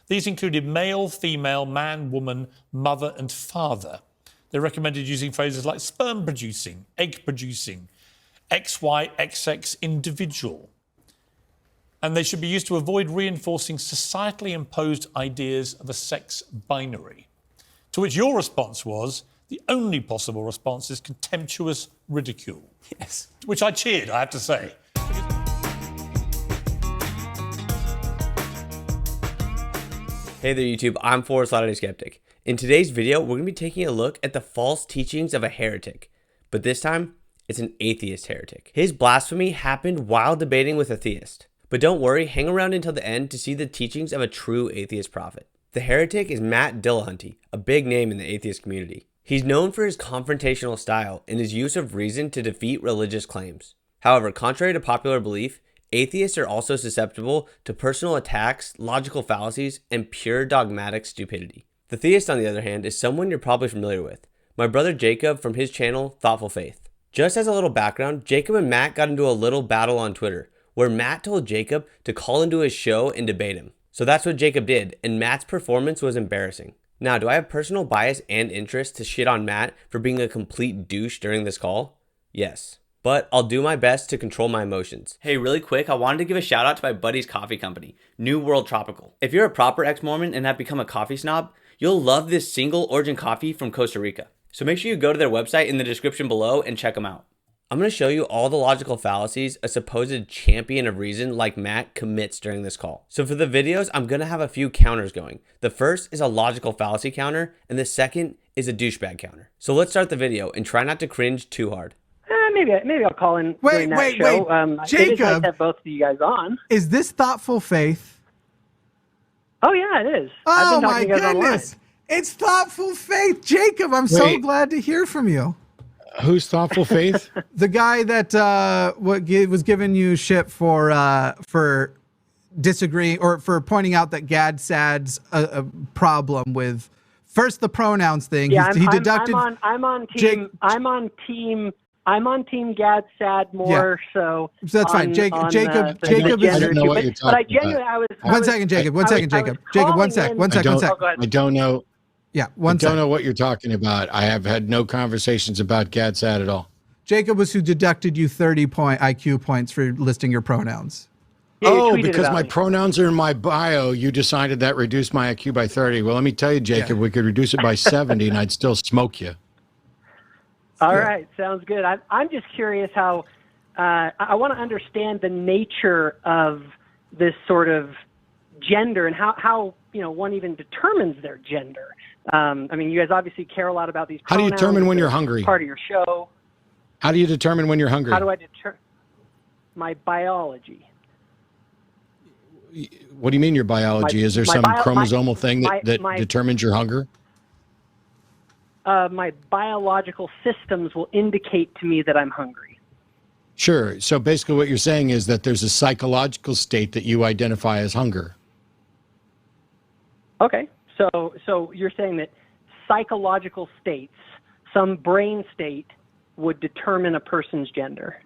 These included male, female, man, woman, mother, and father. They recommended using phrases like sperm producing, egg producing, XY, XX individual. And they should be used to avoid reinforcing societally imposed ideas of a sex binary. To which your response was, the only possible response is contemptuous ridicule. Yes. Which I cheered, I have to say. Hey there YouTube, I'm Forrest Latter-day Skeptic. In today's video, we're going to be taking a look at the false teachings of a heretic. But this time, it's an atheist heretic. His blasphemy happened while debating with a theist. But don't worry, hang around until the end to see the teachings of a true atheist prophet. The heretic is Matt Dillahunty, a big name in the atheist community. He's known for his confrontational style and his use of reason to defeat religious claims. However, contrary to popular belief, atheists are also susceptible to personal attacks, logical fallacies, and pure dogmatic stupidity. The theist, on the other hand, is someone you're probably familiar with. My brother Jacob from his channel, Thoughtful Faith. Just as a little background, Jacob and Matt got into a little battle on Twitter, where Matt told Jacob to call into his show and debate him. So that's what Jacob did, and Matt's performance was embarrassing. Now, do I have personal bias and interest to shit on Matt for being a complete douche during this call? Yes. But I'll do my best to control my emotions. Hey, really quick, I wanted to give a shout out to my buddy's coffee company, New World Tropical. If you're a proper ex-Mormon and have become a coffee snob, you'll love this single origin coffee from Costa Rica. So make sure you go to their website in the description below and check them out. I'm going to show you all the logical fallacies a supposed champion of reason like Matt commits during this call. So for the videos, I'm going to have a few counters going. The first is a logical fallacy counter, and the second is a douchebag counter. So let's start the video and try not to cringe too hard. Maybe I'll call in during that show. Jacob, it is nice to have both of you guys on. Is this Thoughtful Faith? Oh yeah, it is. Oh my goodness, it's Thoughtful Faith, Jacob. I'm so glad to hear from you. Who's Thoughtful Faith? The guy that was giving you shit for disagreeing or for pointing out that Gad Sad's a problem with first the pronouns thing. Yeah, he deducted. I'm on team Gad Sad more so. That's fine. Jacob I don't know what you're talking but I genuinely, about. One second, Jacob. Jacob, one sec. I don't know. Yeah, I don't know what you're talking about. I have had no conversations about Gad Sad at all. Jacob was who deducted you 30 IQ points for listing your pronouns. Oh, because my pronouns are in my bio, you decided that reduced my IQ by 30. Well, let me tell you, Jacob, we could reduce it by 70 and I'd still smoke you. All right, sounds good. I'm just curious how I want to understand the nature of this sort of gender and how one even determines their gender. I mean, you guys obviously care a lot about these pronouns. How do you determine when you're hungry? Part of your show. How do you determine when you're hungry? How do I determine my biology? What do you mean your biology? Is there some chromosomal thing that determines your hunger? My biological systems will indicate to me that I'm hungry. Sure. So basically what you're saying is that there's a psychological state that you identify as hunger. Okay. So you're saying that psychological states, some brain state, would determine a person's gender.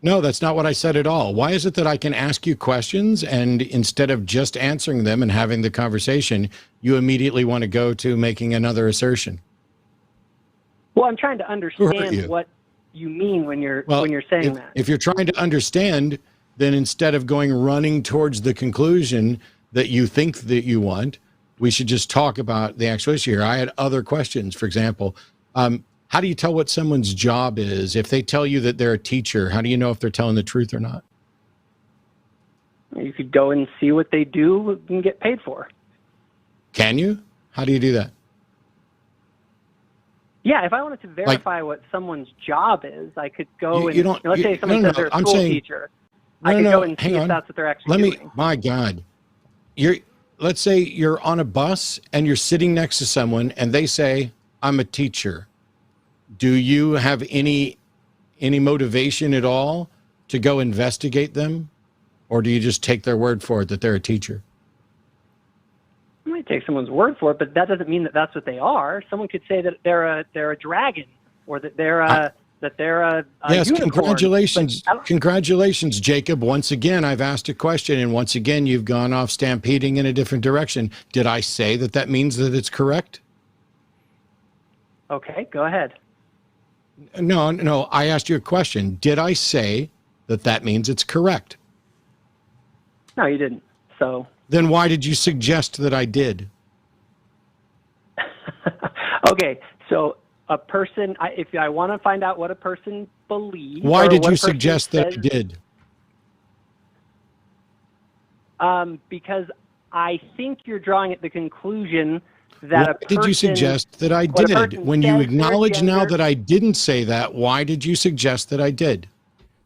No, that's not what I said at all. Why is it that I can ask you questions and instead of just answering them and having the conversation, you immediately want to go to making another assertion? Well, I'm trying to understand what you mean when you're saying that. If you're trying to understand, then instead of running towards the conclusion that you think that you want, we should just talk about the actual issue here. I had other questions. For example, how do you tell what someone's job is? If they tell you that they're a teacher, how do you know if they're telling the truth or not? You could go and see what they do and get paid for. Can you? How do you do that? Yeah, if I wanted to verify what someone's job is, I could go let's say someone says they're a school teacher. I could go and see if that's what they're actually doing. My God. Let's say you're on a bus and you're sitting next to someone and they say, I'm a teacher. Do you have any motivation at all to go investigate them? Or do you just take their word for it that they're a teacher? I might take someone's word for it, but that doesn't mean that that's what they are. Someone could say that they're a dragon, or that they're a that they're a Yes, unicorn. congratulations. But I don't- Congratulations, Jacob. Once again, I've asked a question, and once again, you've gone off stampeding in a different direction. Did I say that that means that it's correct? Okay, go ahead. No, I asked you a question. Did I say that that means it's correct? No, you didn't. So, Then why did you suggest that I did? okay, so a person, if I want to find out what a person believes, Why or did what you a person suggest that I says, did? Because I think you're drawing at the conclusion that Why a person. did you suggest that I what a did? person When you says acknowledge their now gender- that I didn't say that, why did you suggest that I did?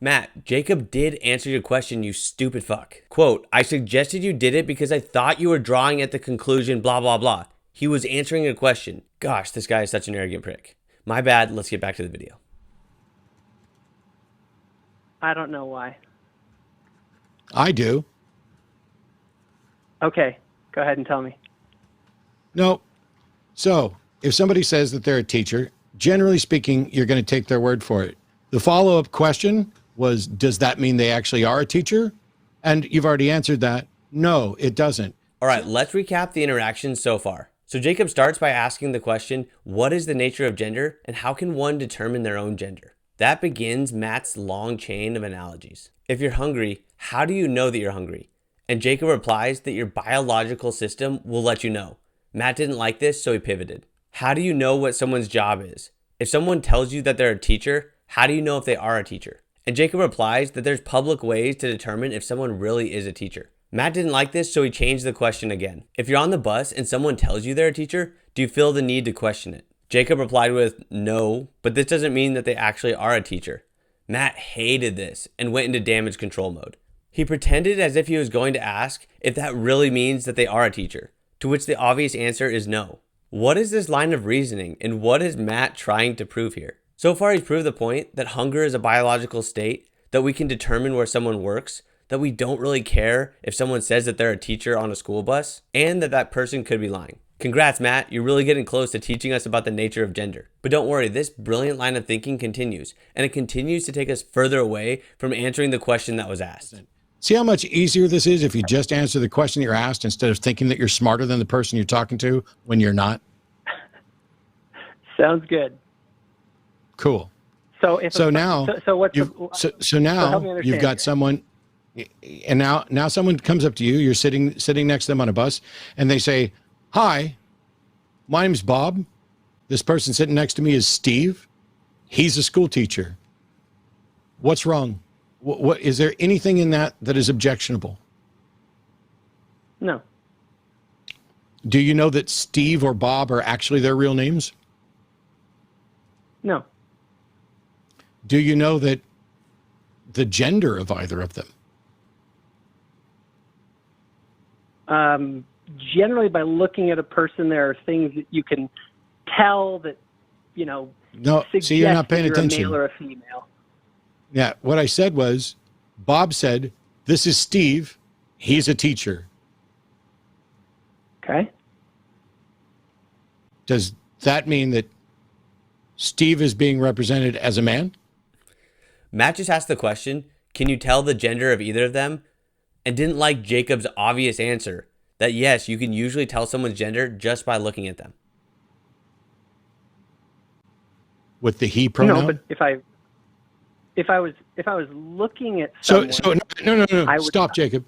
Matt, Jacob did answer your question, you stupid fuck. Quote, I suggested you did it because I thought you were drawing at the conclusion, blah, blah, blah. He was answering a question. Gosh, this guy is such an arrogant prick. My bad, let's get back to the video. I don't know why. I do. Okay, go ahead and tell me. No. So, if somebody says that they're a teacher, generally speaking, you're going to take their word for it. The follow-up question was, does that mean they actually are a teacher? And you've already answered that. No, it doesn't. All right, let's recap the interaction so far. So Jacob starts by asking the question, what is the nature of gender and how can one determine their own gender? That begins Matt's long chain of analogies. If you're hungry, how do you know that you're hungry? And Jacob replies that your biological system will let you know. Matt didn't like this, so he pivoted. How do you know what someone's job is? If someone tells you that they're a teacher, how do you know if they are a teacher? And Jacob replies that there's public ways to determine if someone really is a teacher. Matt didn't like this, so he changed the question again. If you're on the bus and someone tells you they're a teacher, do you feel the need to question it? Jacob replied with, no, but this doesn't mean that they actually are a teacher. Matt hated this and went into damage control mode. He pretended as if he was going to ask if that really means that they are a teacher, to which the obvious answer is no. What is this line of reasoning and what is Matt trying to prove here? So far, he's proved the point that hunger is a biological state, that we can determine where someone works, that we don't really care if someone says that they're a teacher on a school bus, and that that person could be lying. Congrats, Matt. You're really getting close to teaching us about the nature of gender. But don't worry, this brilliant line of thinking continues, and it continues to take us further away from answering the question that was asked. See how much easier this is if you just answer the question you're asked instead of thinking that you're smarter than the person you're talking to when you're not? Sounds good. Cool. So if So a- now so what's you've, the, so help me now understand you've got here. someone, and now someone comes up to you. You're sitting next to them on a bus, and they say, "Hi, my name's Bob. This person sitting next to me is Steve. He's a school teacher. What's wrong? What is there anything in that is objectionable? No, Do you know that Steve or Bob are actually their real names? no, Do you know that the gender of either of them? generally by looking at a person, there are things that you can tell that, you know, No, see, you're not suggest that paying you're attention. a male or a female. Yeah, what I said was, Bob said, "This is Steve. He's a teacher." Okay. Does that mean that Steve is being represented as a man? Matt just asked the question, can you tell the gender of either of them? And didn't like Jacob's obvious answer that yes, you can usually tell someone's gender just by looking at them. With the he pronoun? No, but if I was looking at So someone, no. I would- Stop, Jacob.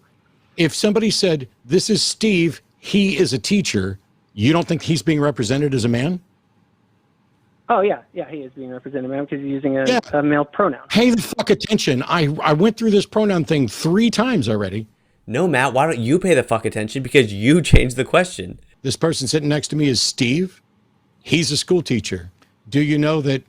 If somebody said, "This is Steve, he is a teacher," you don't think he's being represented as a man? oh yeah, he is being represented, man, because he's using Yeah. a male pronoun. Pay the fuck attention. I went through this pronoun thing 3 times already. No, Matt, why don't you pay the fuck attention because you changed the question? This person sitting next to me is Steve. He's a school teacher. Do you know that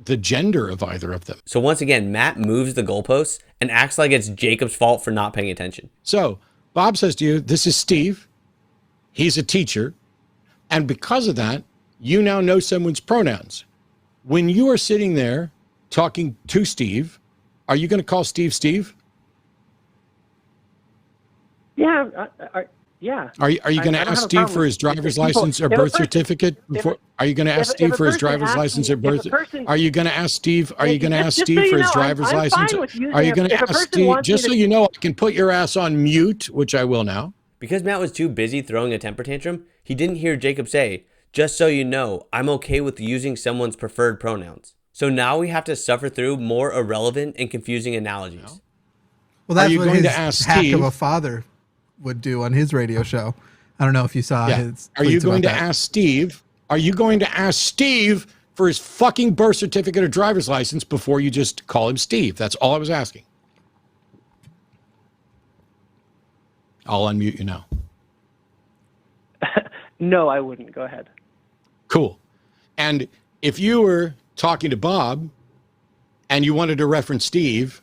the gender of either of them? So once again, Matt moves the goalposts and acts like it's Jacob's fault for not paying attention. So Bob says to you, "This is Steve. He's a teacher." And because of that, you now know someone's pronouns. When you are sitting there talking to Steve, are you going to call Steve Steve? Yeah, Yeah. Are you going to I don't ask have a Steve problem for with his driver's people- license or if a birth person- certificate before? Are you going to ask if Steve a for his person driver's asks license me- or birth? if a person- Are you going to ask Steve? Are you going to ask just so Steve you for his know, driver's I'm license? fine with using Are you it. going to If a ask person Steve? wants me Just so to- you know, I can put your ass on mute, which I will now. Because Matt was too busy throwing a temper tantrum, he didn't hear Jacob say, "Just so you know, I'm okay with using someone's preferred pronouns." So now we have to suffer through more irrelevant and confusing analogies. Well, that's you what going his to ask hack Steve- of a father would do on his radio show. I don't know if you saw his. Are you tweets going to about that. ask Steve? Are you going to ask Steve for his fucking birth certificate or driver's license before you just call him Steve? That's all I was asking. I'll unmute you now. No, I wouldn't. Go ahead. Cool. And if you were talking to Bob and you wanted to reference Steve,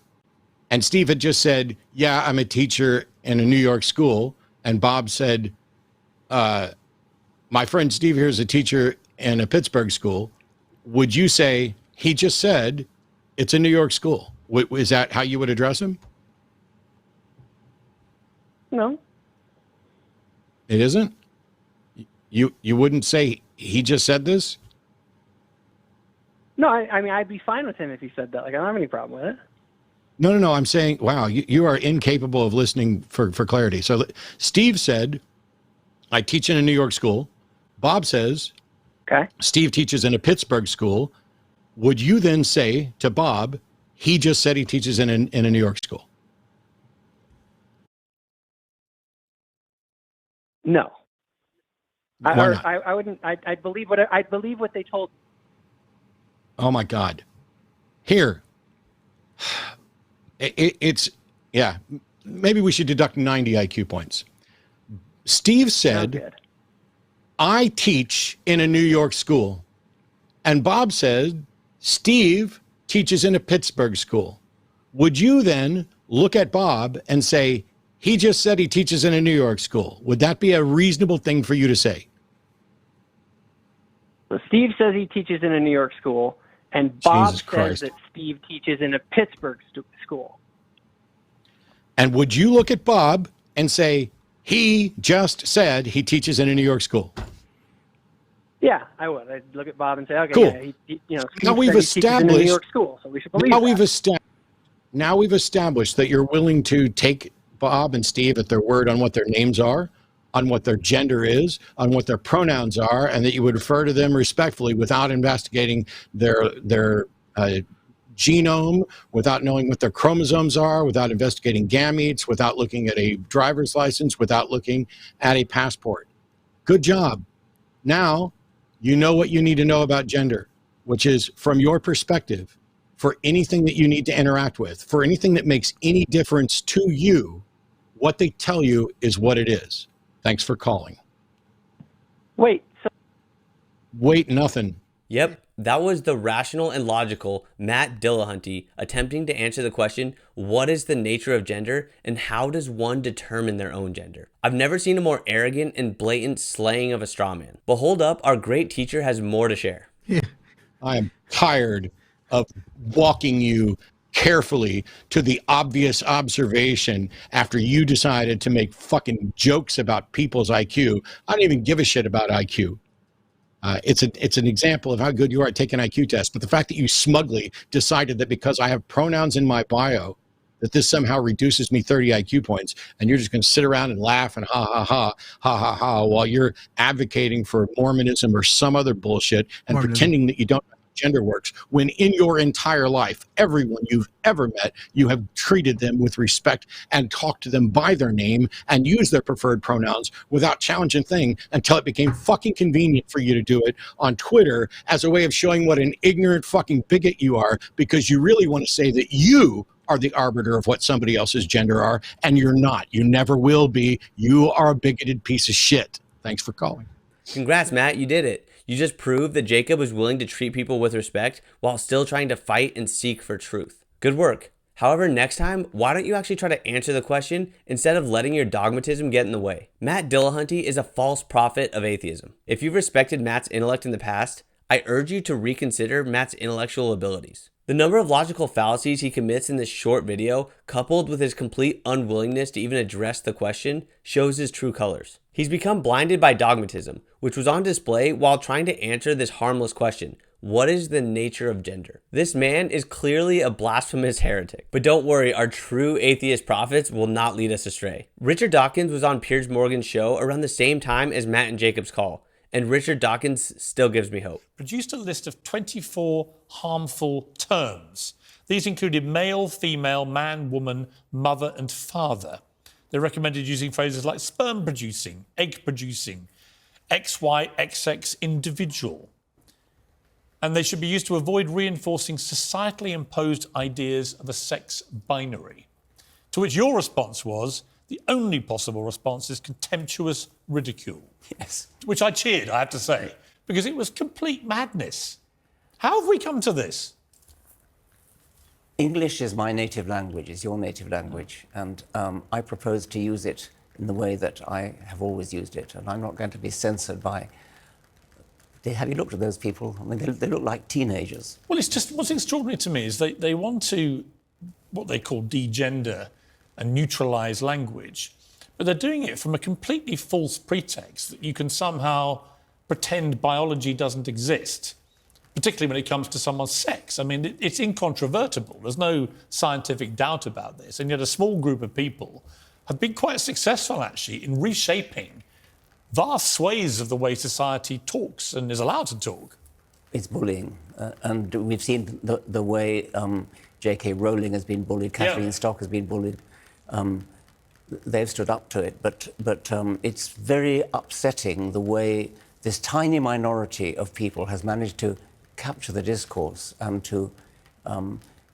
and Steve had just said, "Yeah, I'm a teacher in a New York school," and Bob said, "My friend Steve here is a teacher in a Pittsburgh school," would you say, "He just said it's a New York school"? Is that how you would address him? No. It isn't? You wouldn't say he just said this? No, I mean, I'd be fine with him if he said that. Like, I don't have any problem with it. No. I'm saying, wow, you are incapable of listening for clarity. So Steve said, "I teach in a New York school." Bob says, Okay. "Steve teaches in a Pittsburgh school." Would you then say to Bob, "He just said he teaches in a New York school"? No. Why not? I wouldn't. I believe what they told me. Oh my God. Here. It's, yeah, maybe we should deduct 90 IQ points. Steve said, Good. "I teach in a New York school." And Bob said, "Steve teaches in a Pittsburgh school." Would you then look at Bob and say, "He just said he teaches in a New York school"? Would that be a reasonable thing for you to say? So Steve says he teaches in a New York school, and Bob Jesus says Christ. that Steve teaches in a Pittsburgh school. And would you look at Bob and say, "He just said he teaches in a New York school"? Yeah, I would. I'd look at Bob and say, okay, Cool. yeah, Steve Now we've said he teaches in a New established- York school, so we should believe Now that. we've established that you're willing to take Bob and Steve at their word on what their names are, on what their gender is, on what their pronouns are, and that you would refer to them respectfully without investigating their genome, without knowing what their chromosomes are, without investigating gametes, without looking at a driver's license, without looking at a passport. Good job. Now you know what you need to know about gender, which is, from your perspective, for anything that you need to interact with, for anything that makes any difference to you, what they tell you is what it is. Thanks for calling. Wait, so Wait, nothing. Yep, that was the rational and logical Matt Dillahunty attempting to answer the question, what is the nature of gender and how does one determine their own gender? I've never seen a more arrogant and blatant slaying of a straw man. But hold up, our great teacher has more to share. I am tired of walking you carefully to the obvious observation after you decided to make fucking jokes about people's IQ. I don't even give a shit about IQ. It's an example of how good you are at taking IQ tests. But the fact that you smugly decided that because I have pronouns in my bio, that this somehow reduces me 30 IQ points, and you're just going to sit around and laugh and ha, while you're advocating for Mormonism or some other bullshit and Mormonism. pretending that you don't know how gender works, when in your entire life, everyone you've ever met, you have treated them with respect and talked to them by their name and used their preferred pronouns without challenging a thing until it became fucking convenient for you to do it on Twitter as a way of showing what an ignorant fucking bigot you are, because you really want to say that you are the arbiter of what somebody else's gender are, and you're not. You never will be. You are a bigoted piece of shit. Thanks for calling. Congrats, Matt, you did it. You just proved that Jacob was willing to treat people with respect while still trying to fight and seek for truth. Good work. However, next time, why don't you actually try to answer the question instead of letting your dogmatism get in the way? Matt Dillahunty is a false prophet of atheism. If you've respected Matt's intellect in the past, I urge you to reconsider Matt's intellectual abilities. The number of logical fallacies he commits in this short video, coupled with his complete unwillingness to even address the question, shows his true colors. He's become blinded by dogmatism, which was on display while trying to answer this harmless question: what is the nature of gender? This man is clearly a blasphemous heretic. But don't worry, our true atheist prophets will not lead us astray. Richard Dawkins was on Piers Morgan's show around the same time as Matt and Jacob's call, and Richard Dawkins still gives me hope. Produced a list of 24 harmful terms. These included male, female, man, woman, mother, and father. They recommended using phrases like sperm producing, egg producing, XY, XX individual. And they should be used to avoid reinforcing societally imposed ideas of a sex binary. To which your response was, the only possible response is contemptuous ridicule. Yes. Which I cheered, I have to say, because it was complete madness. How have we come to this? English is my native language, is your native language, and I propose to use it in the way that I have always used it, and I'm not going to be censored by... Have you looked at those people? I mean, they look like teenagers. Well, it's just, what's extraordinary to me is they want to, what they call degender and neutralise language, but they're doing it from a completely false pretext that you can somehow pretend biology doesn't exist, particularly when it comes to someone's sex. I mean, it's incontrovertible. There's no scientific doubt about this. And yet a small group of people have been quite successful, actually, in reshaping vast swathes of the way society talks and is allowed to talk. It's bullying. And we've seen the way J.K. Rowling has been bullied, Catherine Stock has been bullied. They've stood up to it. But it's very upsetting the way this tiny minority of people has managed to capture the discourse and to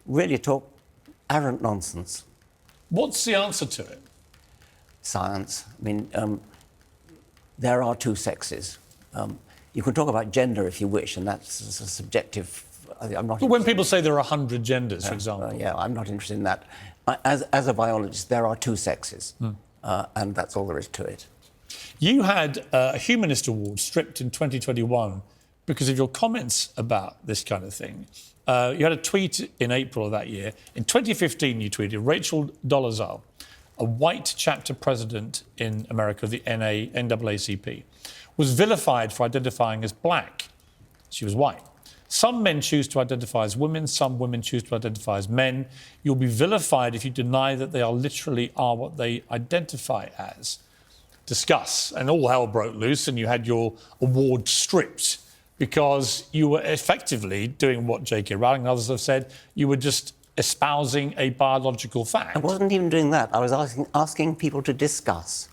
really talk arrant nonsense. What's the answer to it? Science. I mean, there are two sexes. You can talk about gender if you wish, and that's a subjective... I'm not... But when people say there are 100 genders, for example... yeah, I'm not interested in that. As a biologist, there are two sexes, and that's all there is to it. You had a Humanist Award stripped in 2021 because of your comments about this kind of thing. You had a tweet in April of that year. In 2015, you tweeted, Rachel Dolezal, a white chapter president in America of the NAACP, was vilified for identifying as black. She was white. Some men choose to identify as women, some women choose to identify as men. You'll be vilified if you deny that they literally are what they identify as. Discuss. And all hell broke loose and you had your award stripped because you were effectively doing what J.K. Rowling and others have said. You were just espousing a biological fact. I wasn't even doing that. I was asking people to discuss.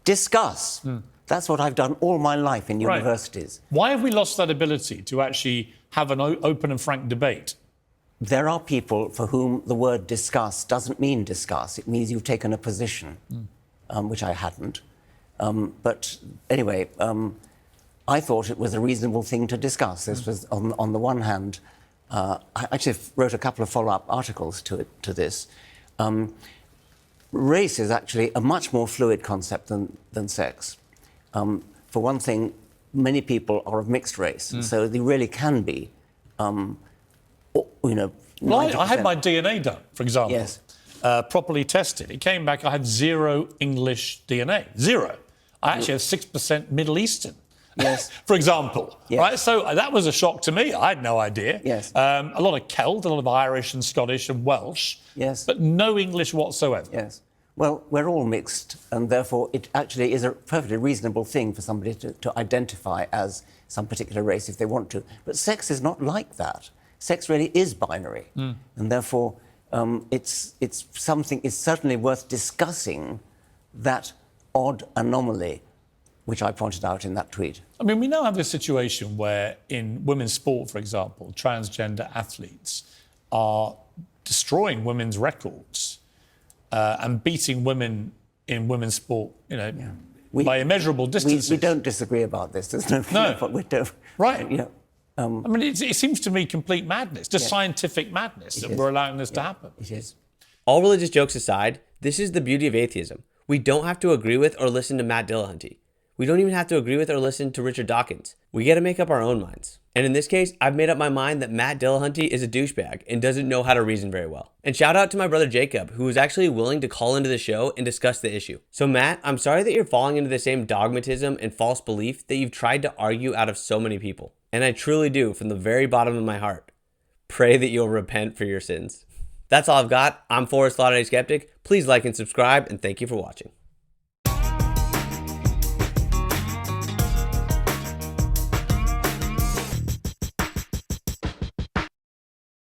Discuss. That's what I've done all my life in universities. Right. Why have we lost that ability to actually have an open and frank debate? There are people for whom the word discuss doesn't mean discuss. It means you've taken a position, which I hadn't. But anyway, I thought it was a reasonable thing to discuss. This was, on the one hand, I actually wrote a couple of follow-up articles to this. Race is actually a much more fluid concept than sex. For one thing, many people are of mixed race, so they really can be, you know... Well, I had my DNA done, for example. Yes. Properly tested. It came back, I had 0 English DNA. 0. I actually have 6% Middle Eastern. Yes. For example, yes. Right? So that was a shock to me. I had no idea. Yes. A lot of Celt, a lot of Irish and Scottish and Welsh. Yes. But no English whatsoever. Yes. Well, we're all mixed, and therefore it actually is a perfectly reasonable thing for somebody to identify as some particular race if they want to. But sex is not like that. Sex really is binary, and therefore it's something. It's certainly worth discussing that odd anomaly, which I pointed out in that tweet. I mean, we now have this situation where in women's sport, for example, transgender athletes are destroying women's records and beating women in women's sport, you know, by immeasurable distances. We don't disagree about this. There's no. We don't. Right. You know, I mean, it seems to me complete madness, just scientific madness that we're allowing this to happen. It is. All religious jokes aside, this is the beauty of atheism. We don't have to agree with or listen to Matt Dillahunty. We don't even have to agree with or listen to Richard Dawkins. We get to make up our own minds. And in this case, I've made up my mind that Matt Dillahunty is a douchebag and doesn't know how to reason very well. And shout out to my brother Jacob, who was actually willing to call into the show and discuss the issue. So Matt, I'm sorry that you're falling into the same dogmatism and false belief that you've tried to argue out of so many people. And I truly do, from the very bottom of my heart, pray that you'll repent for your sins. That's all I've got. I'm Forrest Lauderdale Skeptic. Please like and subscribe, and thank you for watching.